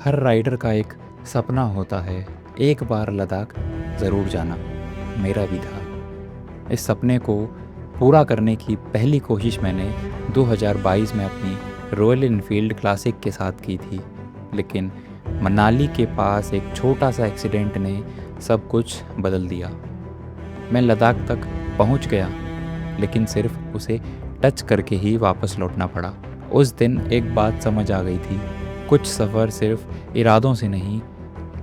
हर rider का एक सपना होता है, एक बार लद्दाख ज़रूर जाना। मेरा भी था। इस सपने को पूरा करने की पहली कोशिश मैंने 2022 में अपनी रॉयल इनफील्ड क्लासिक के साथ की थी, लेकिन मनाली के पास एक छोटा सा एक्सीडेंट ने सब कुछ बदल दिया। मैं लद्दाख तक पहुंच गया, लेकिन सिर्फ उसे टच करके ही वापस लौटना पड़ा। उस दिन एक बात समझ आ गई थी, कुछ सफ़र सिर्फ इरादों से नहीं,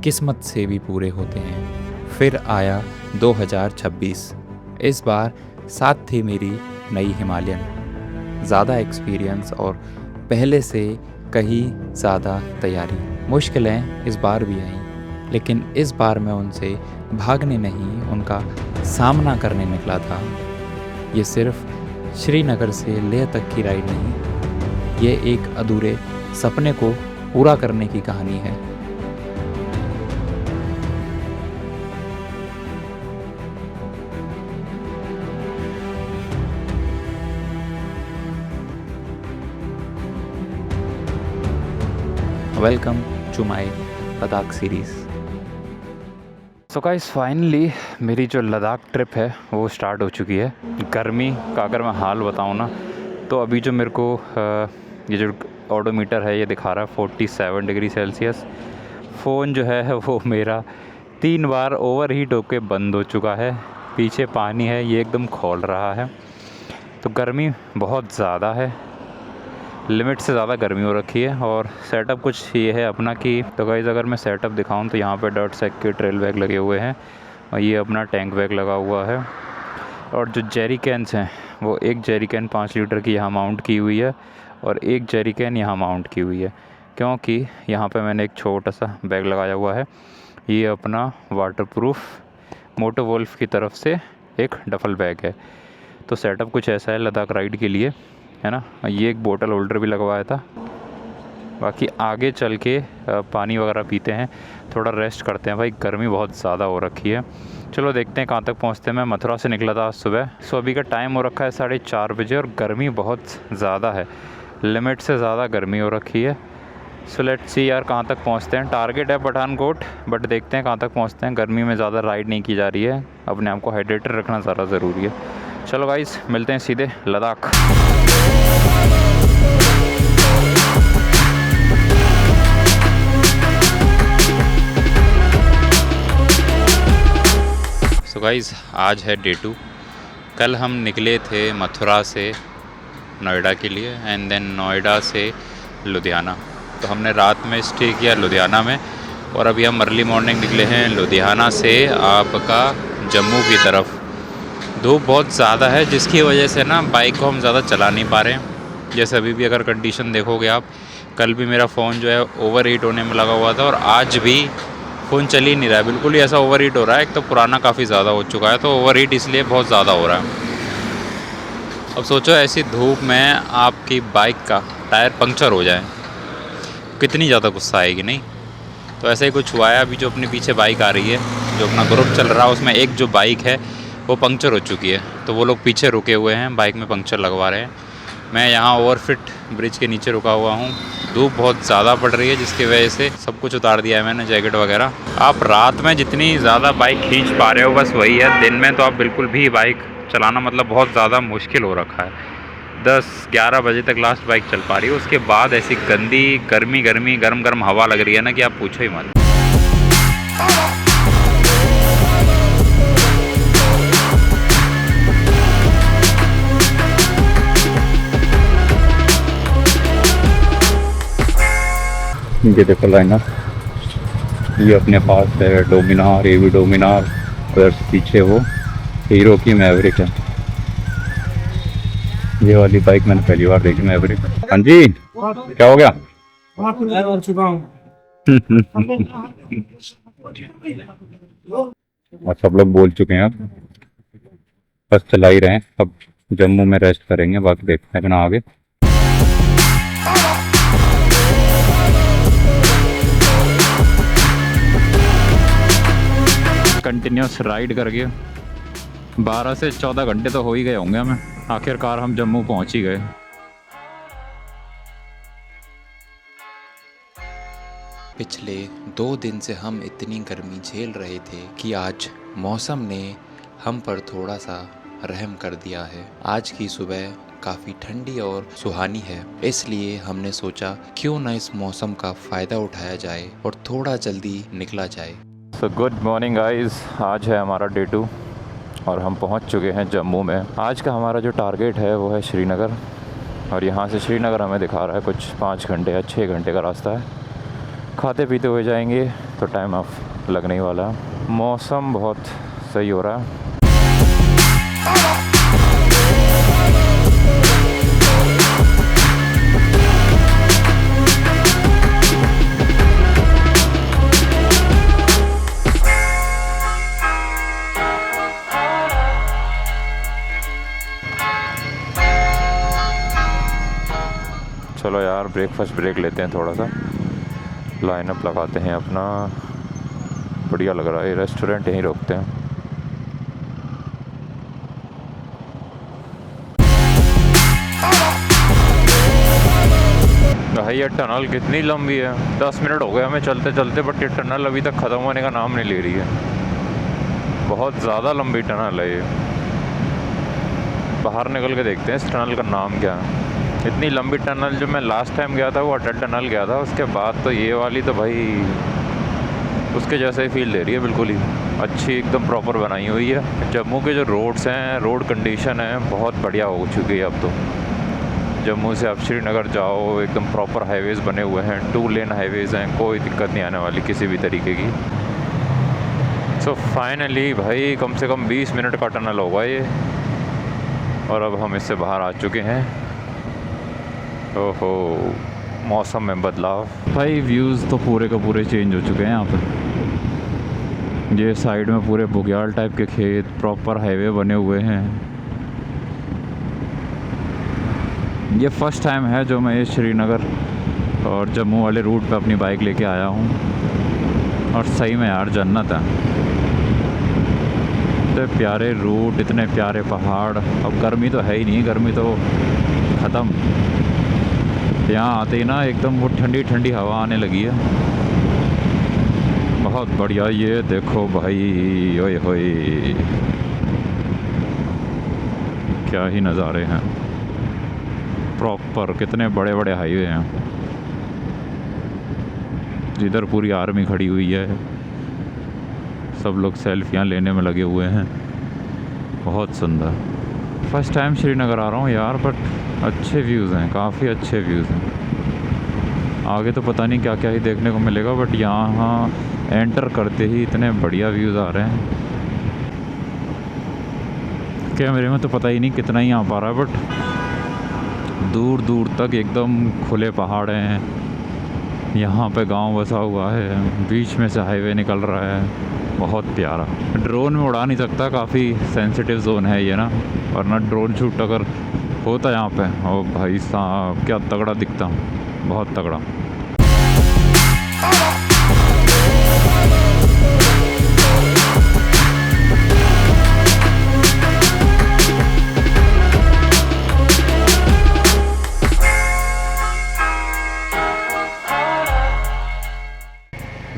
किस्मत से भी पूरे होते हैं। फिर आया 2026। इस बार साथ थी मेरी नई हिमालयन, ज़्यादा एक्सपीरियंस और पहले से कहीं ज़्यादा तैयारी। मुश्किलें इस बार भी आईं, लेकिन इस बार मैं उनसे भागने नहीं, उनका सामना करने निकला था। ये सिर्फ श्रीनगर से लेह तक की राइड नहीं, ये एक अधूरे सपने को पूरा करने की कहानी है। Welcome to my Ladakh series. So guys, finally मेरी जो लद्दाख ट्रिप है वो स्टार्ट हो चुकी है। गर्मी का अगर मैं हाल बताऊँ ना, तो अभी जो मेरे को ये जो ऑडोमीटर है ये दिखा रहा है 47 डिग्री सेल्सियस। फ़ोन जो है वो मेरा 3 बार ओवर हीट होके बंद हो चुका है। पीछे पानी है, ये एकदम खौल रहा है। तो गर्मी बहुत ज़्यादा है, लिमिट से ज़्यादा गर्मी हो रखी है। और सेटअप कुछ ये है अपना कि, तो गाइस अगर मैं सेटअप दिखाऊं तो यहाँ पे डर्ट सेक के ट्रेल बैग लगे हुए हैं और ये अपना टैंक बैग लगा हुआ है। और जो जेरी कैंस हैं वो एक जेरी कैन 5 लीटर की यहाँ माउंट की हुई है और एक जेरी कैन यहाँ माउंट की हुई है, क्योंकि यहाँ पे मैंने एक छोटा सा बैग लगाया हुआ है। ये अपना वाटरप्रूफ मोटो वोल्फ की तरफ से एक डफल बैग है। तो सेटअप कुछ ऐसा है लद्दाख राइड के लिए, है ना। ये एक बोतल होल्डर भी लगवाया था। बाकी आगे चल के पानी वगैरह पीते हैं, थोड़ा रेस्ट करते हैं। भाई गर्मी बहुत ज़्यादा हो रखी है। चलो देखते हैं कहाँ तक पहुँचते हैं। मैं मथुरा से निकला था आज सुबह। सो अभी का टाइम हो रखा है 4:30 बजे और गर्मी बहुत ज़्यादा है, लिमिट से ज़्यादा गर्मी हो रखी है। सो लेट्स सी यार कहाँ तक पहुँचते हैं। टारगेट है पठानकोट, बट देखते हैं कहाँ तक पहुँचते हैं। गर्मी में ज़्यादा राइड नहीं की जा रही है, अपने आप को हाइड्रेटेड रखना ज़्यादा ज़रूरी है। चलो गाइस, मिलते हैं सीधे लद्दाख। सो गाइस, आज है डे 2। कल हम निकले थे मथुरा से नोएडा के लिए एंड देन नोएडा से लुधियाना। तो हमने रात में स्टे किया लुधियाना में और अभी हम अर्ली मॉर्निंग निकले हैं लुधियाना से आपका जम्मू की तरफ। धूप बहुत ज़्यादा है, जिसकी वजह से ना बाइक को हम ज़्यादा चला नहीं पा रहे हैं। जैसे अभी भी अगर कंडीशन देखोगे आप, कल भी मेरा फ़ोन जो है ओवर हीट होने में लगा हुआ था और आज भी फ़ोन चल ही नहीं रहा है, बिल्कुल ही ऐसा ओवर हीट हो रहा है। एक तो पुराना काफ़ी ज़्यादा हो चुका है, तो ओवर हीट इसलिए बहुत ज़्यादा हो रहा है। अब सोचो ऐसी धूप में आपकी बाइक का टायर पंक्चर हो जाए, कितनी ज़्यादा गुस्सा आएगी, नहीं। तो ऐसा ही कुछ हुआ है। अभी जो अपने पीछे बाइक आ रही है, जो अपना ग्रुप चल रहा है, उसमें एक जो बाइक है वो पंक्चर हो चुकी है, तो वो लोग पीछे रुके हुए हैं, बाइक में पंक्चर लगवा रहे हैं। मैं यहाँ ओवरफिट ब्रिज के नीचे रुका हुआ हूँ। धूप बहुत ज़्यादा पड़ रही है, जिसकी वजह से सब कुछ उतार दिया है मैंने, जैकेट वगैरह। आप रात में जितनी ज़्यादा बाइक खींच पा रहे हो बस वही है, दिन में तो आप बिल्कुल भी बाइक चलाना मतलब बहुत ज़्यादा मुश्किल हो रखा है। 10-11 बजे तक लास्ट बाइक चल पा रही है, उसके बाद ऐसी गंदी गर्मी गर्म गर्म हवा लग रही है ना कि आप पूछो ही मत। ये देखो लाइनअप, ये अपने पास है डोमिनार, एवी डोमिनार, उधर से पीछे वो हीरो की मैवरिक है। ये वाली बाइक मैंने पहली बार देखी, मैवरिक। हाँ जी, क्या हो गया? और सब लोग बोल चुके हैं, अब बस चला ही रहे हैं। अब जम्मू में रेस्ट करेंगे, बाकी देखते हैं ना आगे। कंटिन्यूस राइड करके 12 से 14 घंटे तो हो ही गए होंगे हमें। आखिरकार हम जम्मू पहुंच ही गए। पिछले 2 दिन से हम इतनी गर्मी झेल रहे थे कि आज मौसम ने हम पर थोड़ा सा रहम कर दिया है। आज की सुबह काफ़ी ठंडी और सुहानी है, इसलिए हमने सोचा क्यों ना इस मौसम का फ़ायदा उठाया जाए और थोड़ा जल्दी निकला जाए। सो गुड मॉर्निंग गाइस, आज है हमारा डे 2 और हम पहुंच चुके हैं जम्मू में। आज का हमारा जो टारगेट है वो है श्रीनगर, और यहाँ से श्रीनगर हमें दिखा रहा है कुछ 5 घंटे या 6 घंटे का रास्ता है। खाते पीते हुए जाएंगे तो टाइम ऑफ लगने ही वाला है। मौसम बहुत सही हो रहा है। चलो यार, ब्रेकफास्ट ब्रेक लेते हैं, थोड़ा सा लाइनअप लगाते हैं अपना। बढ़िया लग रहा है ये रेस्टोरेंट, यहीं रोकते हैं। भाई ये टनल कितनी लंबी है, 10 मिनट हो गए हमें चलते चलते, बट ये टनल अभी तक ख़त्म होने का नाम नहीं ले रही है। बहुत ज़्यादा लंबी टनल है ये। बाहर निकल के देखते हैं इस टनल का नाम क्या है। इतनी लंबी टनल जो मैं लास्ट टाइम गया था वो अटल टनल गया था, उसके बाद तो ये वाली तो भाई उसके जैसे ही फील दे रही है, बिल्कुल ही अच्छी एकदम प्रॉपर बनाई हुई है। जम्मू के जो रोड्स हैं, रोड कंडीशन है बहुत बढ़िया हो चुकी है अब तो। जम्मू से आप श्रीनगर जाओ, एकदम प्रॉपर हाईवेज़ बने हुए हैं, 2 लेन हाईवेज़ हैं, कोई दिक्कत नहीं आने वाली किसी भी तरीके की। सो फाइनली भाई कम से कम 20 मिनट का टनल होगा ये, और अब हम इससे बाहर आ चुके हैं। ओहो, मौसम में बदलाव। भाई व्यूज़ तो पूरे के पूरे चेंज हो चुके हैं यहाँ पर। ये साइड में पूरे बुग्याल टाइप के खेत, प्रॉपर हाईवे बने हुए हैं। ये फर्स्ट टाइम है जो मैं श्रीनगर और जम्मू वाले रूट पे अपनी बाइक लेके आया हूँ, और सही में यार जन्नत है। इतने प्यारे रूट, इतने प्यारे पहाड़। अब गर्मी तो है ही नहीं, गर्मी तो ख़त्म। यहाँ आते ही ना एकदम वो ठंडी ठंडी हवा आने लगी है, बहुत बढ़िया। ये देखो भाई, ओए होए क्या ही नज़ारे हैं। प्रॉपर कितने बड़े बड़े हाईवे हैं, जिधर पूरी आर्मी खड़ी हुई है, सब लोग सेल्फियाँ लेने में लगे हुए हैं। बहुत सुंदर। फर्स्ट टाइम श्रीनगर आ रहा हूँ यार, बट अच्छे व्यूज़ हैं, काफ़ी अच्छे व्यूज़ हैं। आगे तो पता नहीं क्या क्या ही देखने को मिलेगा, बट यहाँ एंटर करते ही इतने बढ़िया व्यूज़ आ रहे हैं। कैमरे में तो पता ही नहीं कितना ही आ पा रहा है, बट दूर दूर तक एकदम खुले पहाड़ हैं। यहाँ पे गांव बसा हुआ है, बीच में से हाईवे निकल रहा है, बहुत प्यारा। ड्रोन में उड़ा नहीं सकता, काफ़ी सेंसिटिव जोन है ये ना, वरना ड्रोन शूट अगर होता यहाँ पे, ओ भाई साहब क्या तगड़ा दिखता, बहुत तगड़ा।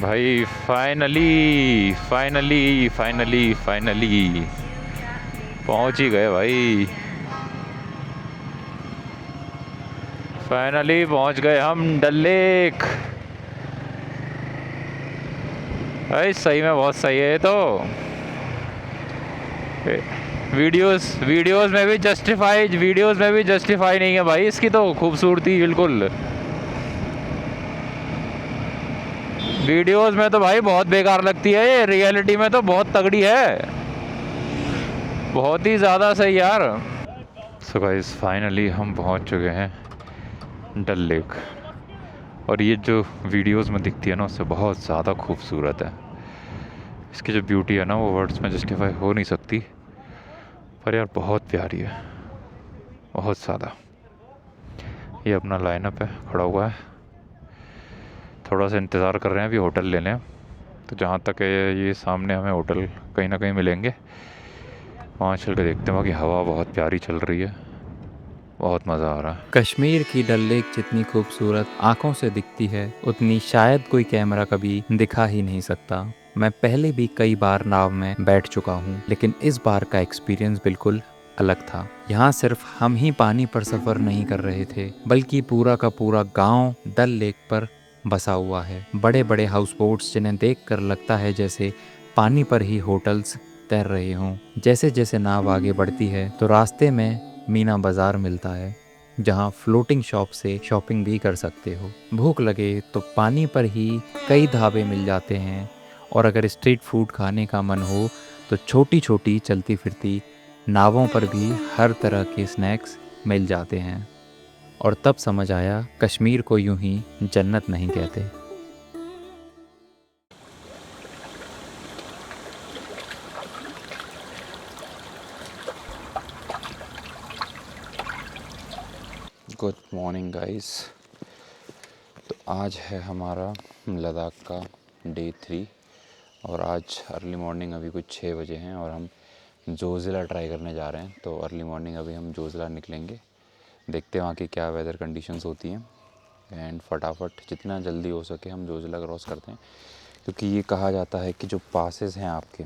भाई फाइनली फाइनली फाइनली फाइनली पहुंच ही गए भाई। फाइनली पहुंच गए हम डल लेक। भाई सही में बहुत सही है ये तो। वीडियोस में भी जस्टिफाई नहीं है भाई इसकी तो खूबसूरती, बिल्कुल। वीडियोस में तो भाई बहुत बेकार लगती है ये, रियलिटी में तो बहुत तगड़ी है, बहुत ही ज़्यादा सही यार। सो गाइस फाइनली हम पहुंच चुके हैं डल लेक, और ये जो वीडियोस में दिखती है ना उससे बहुत ज़्यादा खूबसूरत है। इसकी जो ब्यूटी है ना वो वर्ड्स में जस्टिफाई हो नहीं सकती, पर यार बहुत प्यारी है, बहुत ज़्यादा। ये अपना लाइनअप है, खड़ा हुआ है, थोड़ा सा इंतज़ार कर रहे हैं अभी होटल ले लें। तो जहाँ तक ये सामने हमें होटल कहीं ना कहीं मिलेंगे, वहाँ चल के देखते हैं। बाकी हवा बहुत प्यारी चल रही है, बहुत मज़ा आ रहा है। कश्मीर की डल लेक जितनी खूबसूरत आंखों से दिखती है, उतनी शायद कोई कैमरा कभी दिखा ही नहीं सकता। मैं पहले भी कई बार नाव में बैठ चुका हूँ, लेकिन इस बार का एक्सपीरियंस बिल्कुल अलग था। यहाँ सिर्फ हम ही पानी पर सफ़र नहीं कर रहे थे, बल्कि पूरा का पूरा गांव डल लेक पर बसा हुआ है। बड़े बड़े हाउस बोट्स जिन्हें देखकर लगता है जैसे पानी पर ही होटल्स तैर रहे हों। जैसे जैसे नाव आगे बढ़ती है तो रास्ते में मीना बाज़ार मिलता है, जहाँ फ्लोटिंग शॉप से शॉपिंग भी कर सकते हो। भूख लगे तो पानी पर ही कई ढाबे मिल जाते हैं, और अगर स्ट्रीट फूड खाने का मन हो तो छोटी छोटी चलती फिरती नावों पर भी हर तरह के स्नैक्स मिल जाते हैं। और तब समझ आया, कश्मीर को यूं ही जन्नत नहीं कहते। Good morning guys. तो आज है हमारा लद्दाख का डे 3 और आज अर्ली मॉर्निंग अभी कुछ 6 बजे हैं और हम जोजिला ट्राई करने जा रहे हैं। तो अर्ली मॉर्निंग अभी हम जोजिला निकलेंगे, देखते हैं वहाँ की क्या वेदर कंडीशंस होती हैं एंड फटाफट जितना जल्दी हो सके हम जोजिला क्रॉस करते हैं, क्योंकि ये कहा जाता है कि जो पासेस हैं आपके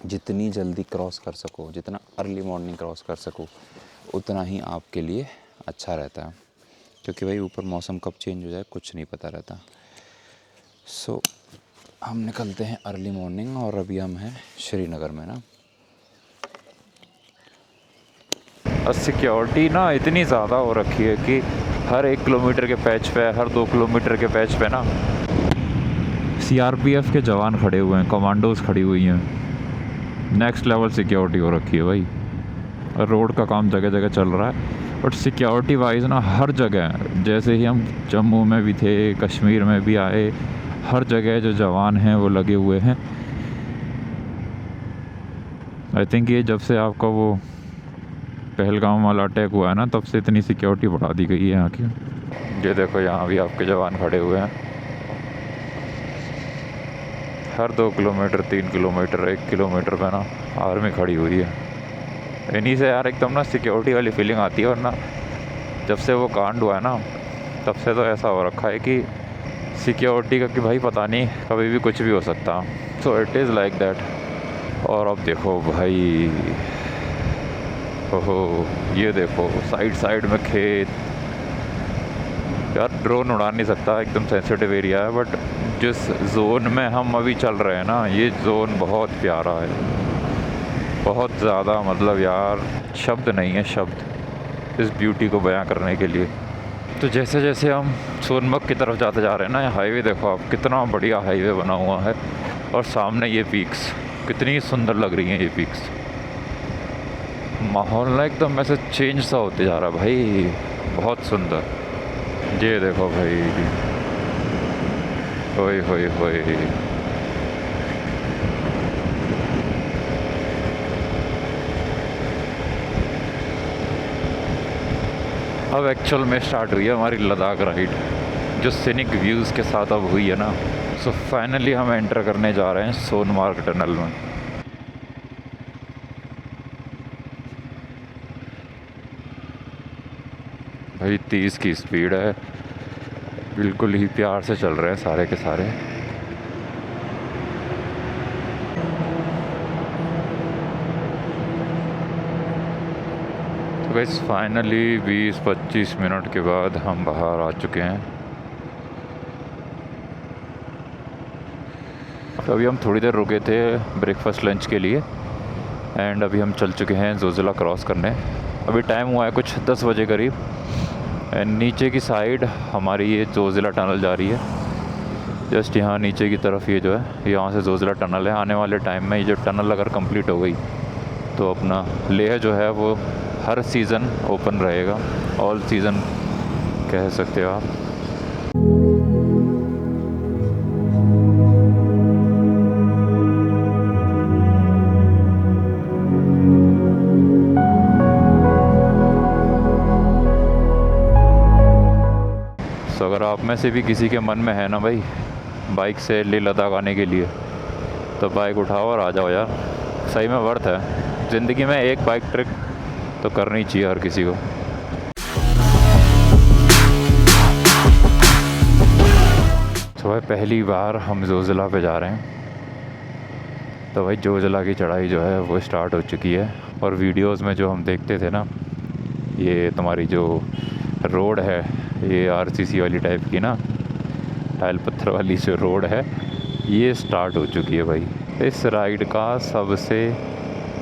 जितनी जल्दी क्रॉस कर सको, जितना अर्ली मॉर्निंग क्रॉस कर सको, उतना ही आपके लिए अच्छा रहता है, क्योंकि भाई ऊपर मौसम कब चेंज हो जाए कुछ नहीं पता रहता। सो हम निकलते हैं अर्ली मॉर्निंग और अभी हम हैं श्रीनगर में ना। और सिक्योरिटी ना इतनी ज़्यादा हो रखी है कि हर 1 किलोमीटर के पैच पे, हर 2 किलोमीटर के पैच पे ना CRPF के जवान खड़े हुए हैं, कमांडोज खड़ी हुई हैं। नेक्स्ट लेवल सिक्योरिटी हो रखी है भाई। और रोड का काम जगह जगह चल रहा है, बट सिक्योरिटी वाइज ना हर जगह, जैसे ही हम जम्मू में भी थे, कश्मीर में भी आए, हर जगह जो जवान हैं वो लगे हुए हैं। आई थिंक ये जब से आपका वो पहलगाम वाला अटैक हुआ है ना, तब से इतनी सिक्योरिटी बढ़ा दी गई है यहाँ की। ये देखो यहाँ भी आपके जवान खड़े हुए हैं। हर 2 किलोमीटर, 3 किलोमीटर, 1 किलोमीटर पे ना आर्मी खड़ी हुई है। इन्हीं से यार एकदम ना सिक्योरिटी वाली फीलिंग आती है। और ना जब से वो कांड हुआ है ना, तब से तो ऐसा हो रखा है कि सिक्योरिटी का कि भाई पता नहीं कभी भी कुछ भी हो सकता। So it is like that. और अब देखो भाई, ओहो ये देखो साइड साइड में खेत। यार ड्रोन उड़ा नहीं सकता, एकदम सेंसिटिव एरिया है, बट जिस जोन में हम अभी चल रहे हैं ना, ये जोन बहुत प्यारा है, बहुत ज़्यादा। मतलब यार शब्द नहीं है शब्द इस ब्यूटी को बयां करने के लिए। तो जैसे जैसे हम सोनमर्ग की तरफ जाते जा रहे हैं ना, ये हाईवे देखो आप, कितना बढ़िया हाईवे बना हुआ है। और सामने ये पीक्स कितनी सुंदर लग रही हैं। ये पीक्स, माहौल ना एकदम ऐसे चेंज सा होते जा रहा है भाई, बहुत सुंदर। ये देखो भाई, होए होए होए। अब एक्चुअल में स्टार्ट हुई है हमारी लद्दाख राइड, जो सीनिक व्यूज़ के साथ अब हुई है ना। सो फाइनली हम एंटर करने जा रहे हैं सोनमार्ग टनल में। भाई 30 की स्पीड है, बिल्कुल ही प्यार से चल रहे हैं सारे के सारे। तो गाइस फाइनली 20-25 मिनट के बाद हम बाहर आ चुके हैं। तो अभी हम थोड़ी देर रुके थे ब्रेकफास्ट लंच के लिए, एंड अभी हम चल चुके हैं जोजिला क्रॉस करने। अभी टाइम हुआ है कुछ 10 बजे करीब। एंड नीचे की साइड हमारी ये जोजिला टनल जा रही है, जस्ट यहाँ नीचे की तरफ। ये जो है यहाँ से जोजिला टनल है। आने वाले टाइम में ये जो टनल अगर कंप्लीट हो गई तो अपना लेह जो है वो हर सीज़न ओपन रहेगा, ऑल सीज़न कह सकते हो आप। सो अगर आप में से भी किसी के मन में है ना भाई बाइक से लेह लद्दाख आने के लिए, तो बाइक उठाओ और आ जाओ यार, सही में वर्थ है। ज़िंदगी में एक बाइक ट्रिप तो करनी चाहिए हर किसी को। भाई पहली बार हम जोजिला पे जा रहे हैं। तो भाई जोजिला की चढ़ाई जो है वो स्टार्ट हो चुकी है। और वीडियोस में जो हम देखते थे ना, ये तुम्हारी जो रोड है, ये आरसीसी वाली टाइप की ना, टाइल पत्थर वाली जो रोड है, ये स्टार्ट हो चुकी है भाई। इस राइड का सबसे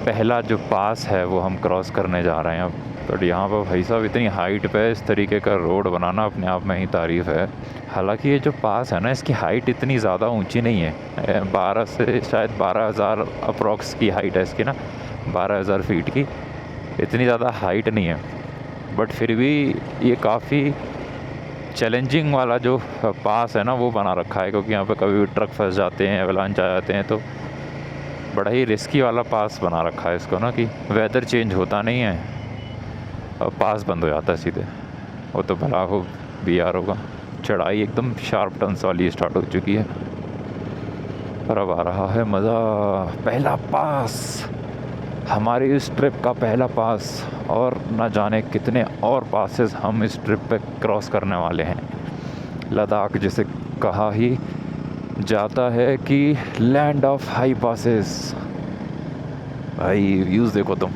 पहला जो पास है वो हम क्रॉस करने जा रहे हैं अब। तो यहाँ पर भाई साहब इतनी हाइट पे इस तरीके का रोड बनाना अपने आप में ही तारीफ़ है। हालांकि ये जो पास है ना, इसकी हाइट इतनी ज़्यादा ऊंची नहीं है। 12 से शायद 12,000 अप्रॉक्स की हाइट है इसकी ना, 12,000 फीट की। इतनी ज़्यादा हाइट नहीं है, बट फिर भी ये काफ़ी चैलेंजिंग वाला जो पास है ना वो बना रखा है, क्योंकि यहाँ पे कभी भी ट्रक फंस जाते हैं, एवलांच आ जाते हैं, तो बड़ा ही रिस्की वाला पास बना रखा है इसको ना, कि वेदर चेंज होता नहीं है और पास बंद हो जाता है सीधे। वो तो भला हो BR होगा। चढ़ाई एकदम शार्प टर्न्स वाली स्टार्ट हो चुकी है और अब आ रहा है मज़ा। पहला पास, हमारी इस ट्रिप का पहला पास, और न जाने कितने और पासेस हम इस ट्रिप पे क्रॉस करने वाले हैं। लद्दाख जिसे कहा ही जाता है कि लैंड ऑफ हाई पासेस। भाई व्यूज़ देखो तुम।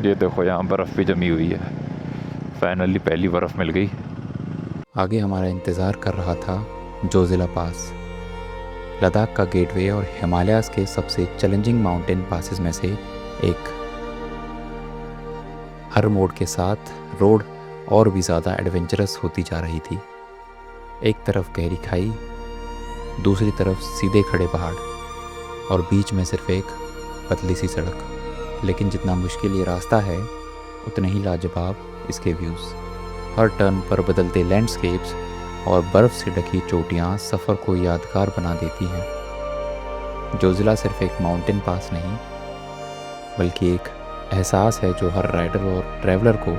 ये देखो यहाँ बर्फ़ भी जमी हुई है। फाइनली पहली बर्फ़ मिल गई। आगे हमारा इंतज़ार कर रहा था जोजिला पास, लद्दाख का गेटवे और हिमालयाज़ के सबसे चैलेंजिंग माउंटेन पासेस में से एक। हर मोड़ के साथ रोड और भी ज़्यादा एडवेंचरस होती जा रही थी। एक तरफ गहरी खाई, दूसरी तरफ सीधे खड़े पहाड़, और बीच में सिर्फ एक पतली सी सड़क। लेकिन जितना मुश्किल ये रास्ता है, उतने ही लाजवाब इसके व्यूज़। हर टर्न पर बदलते लैंडस्केप्स और बर्फ़ से ढकी चोटियाँ सफ़र को यादगार बना देती हैं। जोजिला सिर्फ एक माउंटेन पास नहीं, बल्कि एक एहसास है जो हर राइडर और ट्रैवलर को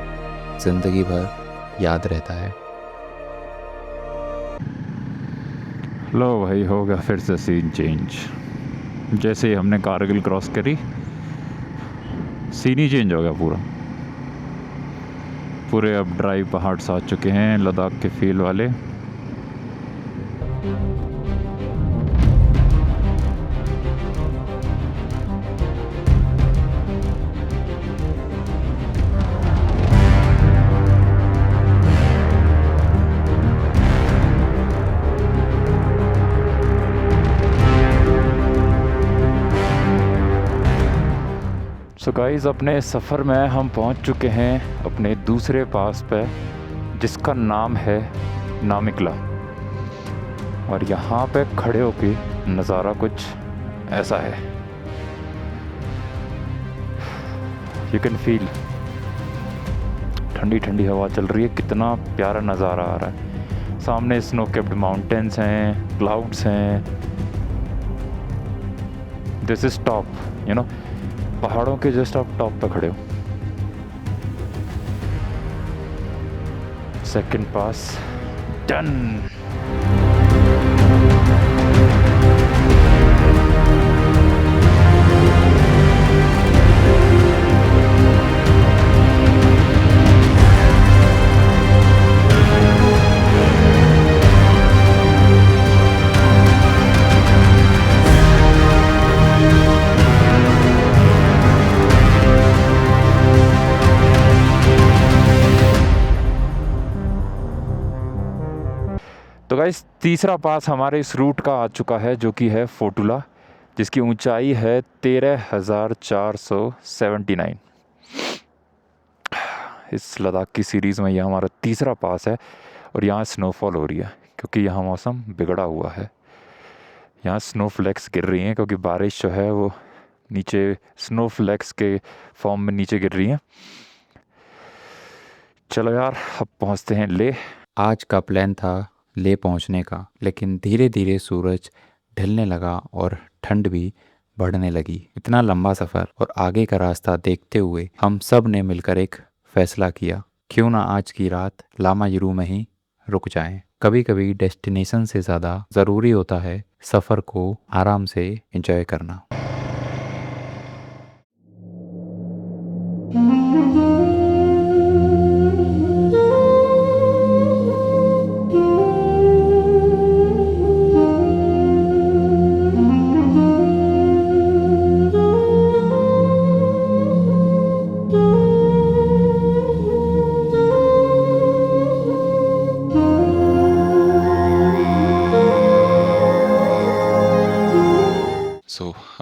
ज़िंदगी भर याद रहता है। लो भाई, हो गया फिर से सीन चेंज। जैसे ही हमने कारगिल क्रॉस करी, सीन ही चेंज हो गया पूरे। अब ड्राई पहाड़ आ चुके हैं लद्दाख के फील वाले। सो गाइस, अपने सफ़र में हम पहुंच चुके हैं अपने दूसरे पास पे, जिसका नाम है नामिकला। और यहाँ पे खड़े होके नज़ारा कुछ ऐसा है। यू कैन फील ठंडी ठंडी हवा चल रही है। कितना प्यारा नज़ारा आ रहा है। सामने स्नो कैप्ड माउंटेन्स हैं, क्लाउड्स हैं। This is top, you know, पहाड़ों के जस्ट आप टॉप पे खड़े हो। सेकंड पास डन। तो गाइस, तीसरा पास हमारे इस रूट का आ चुका है, जो कि है फोटुला, जिसकी ऊंचाई है 13,479। इस लद्दाख की सीरीज़ में यह हमारा तीसरा पास है। और यहाँ स्नोफॉल हो रही है, क्योंकि यहाँ मौसम बिगड़ा हुआ है। यहाँ स्नोफ्लेक्स गिर रही हैं, क्योंकि बारिश जो है वो नीचे स्नोफ्लेक्स के फॉर्म में नीचे गिर रही है। चलो यार, अब पहुँचते हैं ले। आज का प्लान था ले पहुंचने का, लेकिन धीरे धीरे सूरज ढलने लगा और ठंड भी बढ़ने लगी। इतना लंबा सफ़र और आगे का रास्ता देखते हुए हम सब ने मिलकर एक फ़ैसला किया, क्यों ना आज की रात लामा युरू में ही रुक जाएं। कभी कभी डेस्टिनेशन से ज़्यादा ज़रूरी होता है सफ़र को आराम से एंजॉय करना।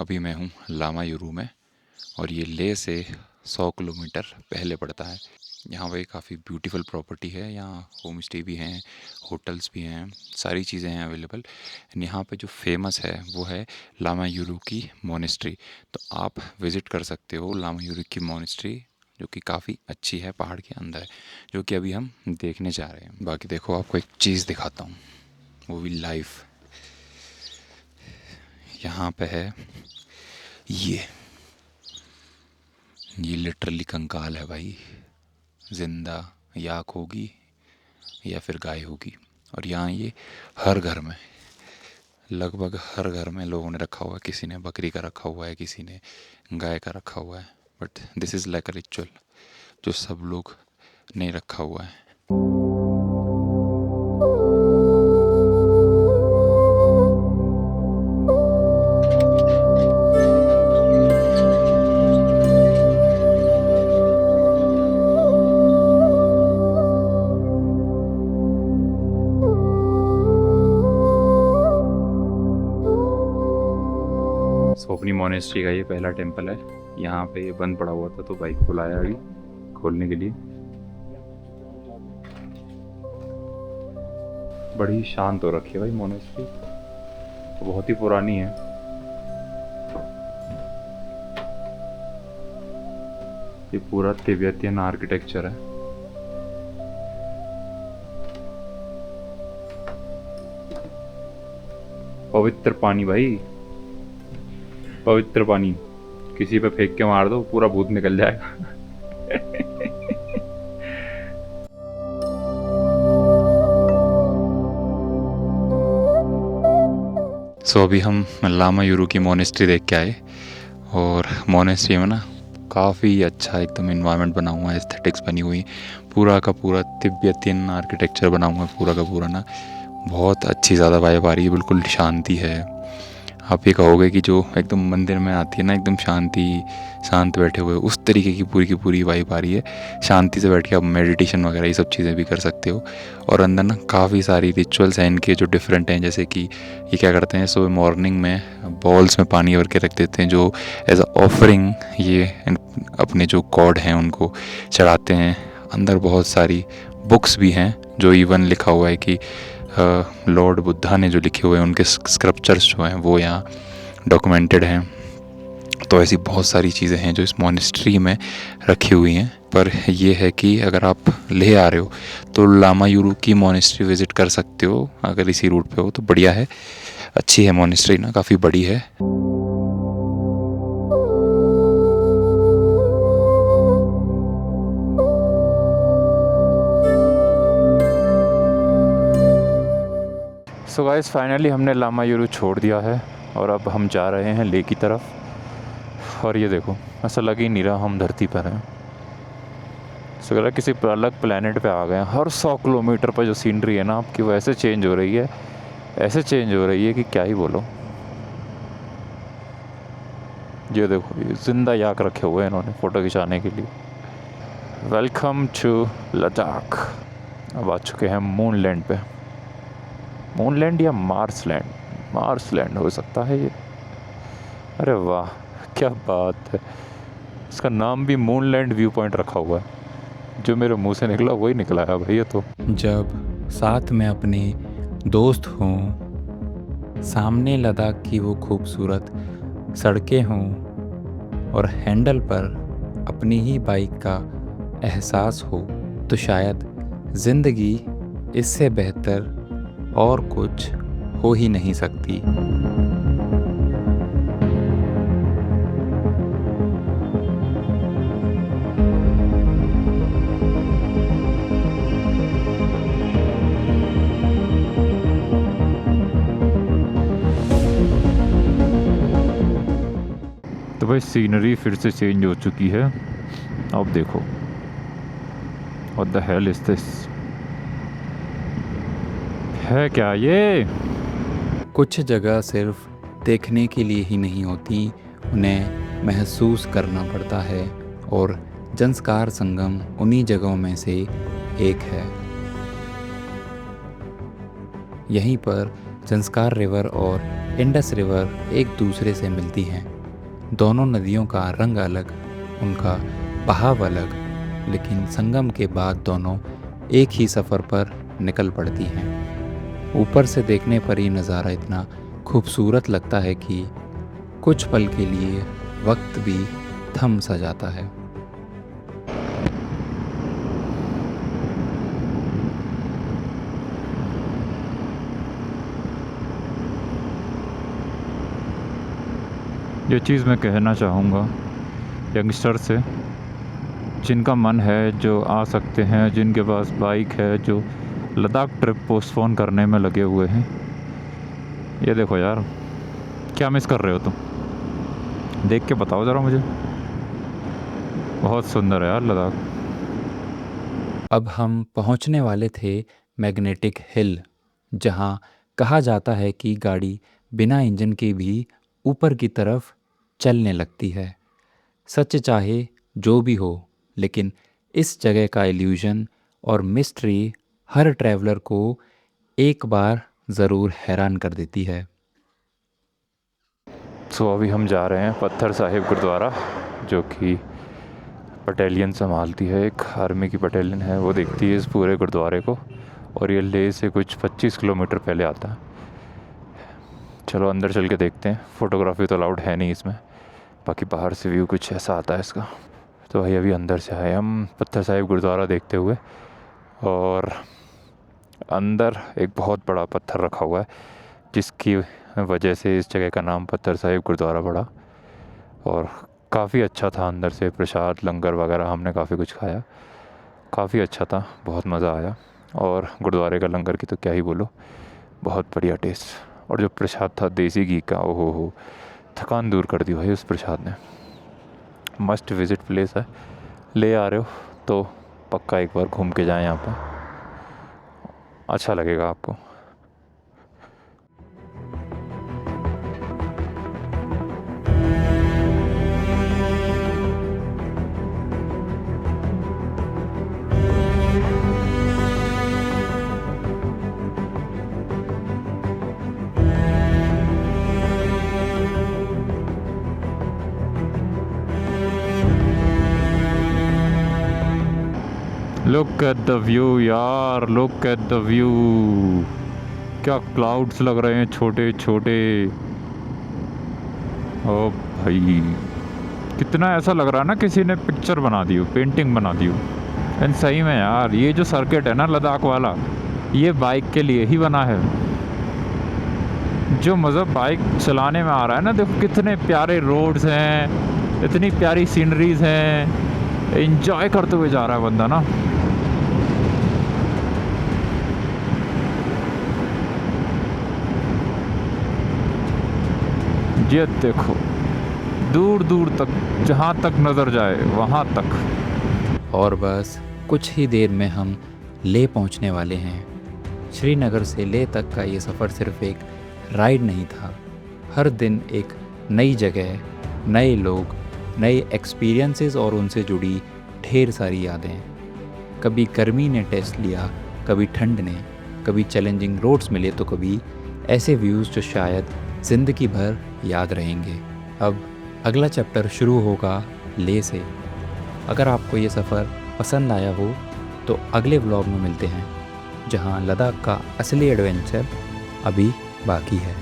अभी मैं हूँ लामा युरू में और ये लेह से 100 किलोमीटर पहले पड़ता है। यहाँ पे काफ़ी ब्यूटीफुल प्रॉपर्टी है, यहाँ होम स्टे भी हैं, होटल्स भी हैं, सारी चीज़ें हैं अवेलेबल। यहाँ पे जो फेमस है वो है लामा युरू की मोनेस्ट्री। तो आप विज़िट कर सकते हो लामा युरू की मोनेस्ट्री, जो कि काफ़ी अच्छी है, पहाड़ के अंदर है, जो कि अभी हम देखने जा रहे हैं। बाकी देखो आपको एक चीज़ दिखाता हूँ, वो भी लाइव। यहाँ पे है ये लिटरली कंकाल है भाई, जिंदा याक होगी या फिर गाय होगी। और यहाँ ये हर घर में, लगभग हर घर में लोगों ने रखा हुआ है। किसी ने बकरी का रखा हुआ है, किसी ने गाय का रखा हुआ है, but this is like a ritual जो सब लोग ने रखा हुआ है। सोपनी मोनेस्ट्री का ये पहला टेंपल है। यहाँ पे ये बंद पड़ा हुआ था तो बाइक को लाया अभी खोलने के लिए। बड़ी शांत हो रखी है भाई मोनेस्ट्री, तो बहुत ही पुरानी है। ये पूरा तिब्बतियन आर्किटेक्चर है। पवित्र पानी भाई, पवित्र पानी, किसी पे फेंक के मार दो पूरा भूत निकल जाएगा। सो अभी हम लामा युरू की मोनेस्ट्री देख के आए और मोनेस्ट्री में ना काफ़ी अच्छा एकदम इन्वायरमेंट बना हुआ है, एस्थेटिक्स बनी हुई, पूरा का पूरा तिब्बतियन आर्किटेक्चर बना हुआ है, पूरा का पूरा ना बहुत अच्छी ज़्यादा वाइब आ रही है, बिल्कुल शांति है। आप ये कहोगे कि जो एकदम मंदिर में आती है ना, एकदम शांत बैठे हुए, उस तरीके की पूरी वाइब आ रही है। शांति से बैठ के आप मेडिटेशन वगैरह ये सब चीज़ें भी कर सकते हो। और अंदर ना काफ़ी सारी रिचुअल्स हैं इनके जो डिफरेंट हैं, जैसे कि ये क्या करते हैं, सुबह मॉर्निंग में बॉल्स में पानी भर के रख देते हैं, जो एज अ ऑफरिंग ये अपने जो गॉड हैं उनको चढ़ाते हैं। अंदर बहुत सारी बुक्स भी हैं, जो इवन लिखा हुआ है कि लॉर्ड बुद्धा ने जो लिखे हुए हैं उनके स्क्रिप्चर्स जो हैं वो यहाँ डॉक्यूमेंटेड हैं। तो ऐसी बहुत सारी चीज़ें हैं जो इस मोनेस्ट्री में रखी हुई हैं। पर ये है कि अगर आप लेह आ रहे हो तो लामा युरू की मोनेस्ट्री विज़िट कर सकते हो, अगर इसी रूट पे हो तो बढ़िया है, अच्छी है मोनेस्ट्री ना, काफ़ी बड़ी है। सो गाइस फाइनली हमने लामा युरू छोड़ दिया है और अब हम जा रहे हैं लेह की तरफ। और ये देखो, ऐसा लग ही नहीं रहा हम धरती पर हैं, ऐसा लग रहा है किसी अलग प्लेनेट पे आ गए हैं। हर 100 किलोमीटर पर जो सीनरी है ना आपकी, वो ऐसे चेंज हो रही है, ऐसे चेंज हो रही है कि क्या ही बोलो। ये देखो, ये जिंदा याक रखे हुए हैं इन्होंने फ़ोटो खिंचाने के लिए। Welcome to Ladakh. अब आ चुके हैं मून लैंड पे। मून लैंड या मार्स लैंड, मार्स लैंड हो सकता है ये। अरे वाह, क्या बात है। इसका नाम भी मून लैंड व्यू पॉइंट रखा हुआ है। जो मेरे मुंह से निकला वही निकला है भैया। तो जब साथ में अपने दोस्त हों, सामने लद्दाख की वो खूबसूरत सड़कें हों और हैंडल पर अपनी ही बाइक का एहसास हो, तो शायद ज़िंदगी इससे बेहतर और कुछ हो ही नहीं सकती। तो भाई सीनरी फिर से चेंज हो चुकी है। अब देखो, what the hell is this, है क्या ये? कुछ जगह सिर्फ देखने के लिए ही नहीं होती, उन्हें महसूस करना पड़ता है, और जंस्कार संगम उन्हीं जगहों में से एक है। यहीं पर जंस्कार रिवर और इंडस रिवर एक दूसरे से मिलती हैं। दोनों नदियों का रंग अलग, उनका बहाव अलग, लेकिन संगम के बाद दोनों एक ही सफ़र पर निकल पड़ती हैं। ऊपर से देखने पर ये नज़ारा इतना खूबसूरत लगता है कि कुछ पल के लिए वक्त भी थम सा जाता है। ये चीज़ मैं कहना चाहूँगा यंगस्टर से, जिनका मन है, जो आ सकते हैं, जिनके पास बाइक है, जो लद्दाख ट्रिप पोस्टपोन करने में लगे हुए हैं। ये देखो यार, क्या मिस कर रहे हो तुम? देख के बताओ ज़रा मुझे। बहुत सुंदर है यार लद्दाख। अब हम पहुंचने वाले थे मैग्नेटिक हिल, जहां कहा जाता है कि गाड़ी बिना इंजन के भी ऊपर की तरफ चलने लगती है। सच चाहे जो भी हो, लेकिन इस जगह का इल्यूजन और मिस्ट्री हर ट्रैवलर को एक बार ज़रूर हैरान कर देती है। सो अभी हम जा रहे हैं पत्थर साहिब गुरुद्वारा, जो कि बटालियन संभालती है, एक आर्मी की बटालियन है, वो देखती है इस पूरे गुरुद्वारे को। और ये लेह से कुछ 25 किलोमीटर पहले आता है। चलो अंदर चल के देखते हैं। फ़ोटोग्राफी तो अलाउड है नहीं इसमें, बाकी बाहर से व्यू कुछ ऐसा आता है इसका। तो भाई अभी अंदर से आए हम पत्थर साहिब गुरुद्वारा देखते हुए, और अंदर एक बहुत बड़ा पत्थर रखा हुआ है, जिसकी वजह से इस जगह का नाम पत्थर साहिब गुरुद्वारा पड़ा। और काफ़ी अच्छा था, अंदर से प्रसाद लंगर वगैरह हमने काफ़ी कुछ खाया, काफ़ी अच्छा था, बहुत मज़ा आया। और गुरुद्वारे का लंगर की तो क्या ही बोलो, बहुत बढ़िया टेस्ट। और जो प्रसाद था देसी घी का, ओहो हो, थकान दूर कर दी भाई उस प्रसाद ने। मस्ट विज़िट प्लेस है, ले आ रहे हो तो पक्का एक बार घूम के जाएं यहाँ पर, अच्छा लगेगा आपको। लुक एट द व्यू यार, लुक एट द व्यू। क्या क्लाउड्स लग रहे हैं छोटे छोटे। ओ भाई, कितना ऐसा लग रहा है ना किसी ने पिक्चर बना दी हो, पेंटिंग बना दी हो। एंड सही में यार, ये जो सर्किट है ना लद्दाख वाला, ये बाइक के लिए ही बना है। जो मज़ा बाइक चलाने में आ रहा है ना, देखो कितने प्यारे रोड्स हैं, इतनी प्यारी सीनरीज हैं, एंजॉय करते हुए जा रहा है बंदा ना। ये देखो, दूर दूर तक, जहाँ तक नज़र जाए वहाँ तक। और बस कुछ ही देर में हम लेह पहुंचने वाले हैं। श्रीनगर से लेह तक का ये सफ़र सिर्फ एक राइड नहीं था। हर दिन एक नई जगह, नए लोग, नए एक्सपीरियंसेस और उनसे जुड़ी ढेर सारी यादें। कभी गर्मी ने टेस्ट लिया, कभी ठंड ने, कभी चैलेंजिंग रोड्स मिले, तो कभी ऐसे व्यूज़ जो शायद ज़िंदगी भर याद रहेंगे। अब अगला चैप्टर शुरू होगा लेह से। अगर आपको ये सफ़र पसंद आया हो तो अगले व्लॉग में मिलते हैं, जहां लद्दाख का असली एडवेंचर अभी बाकी है।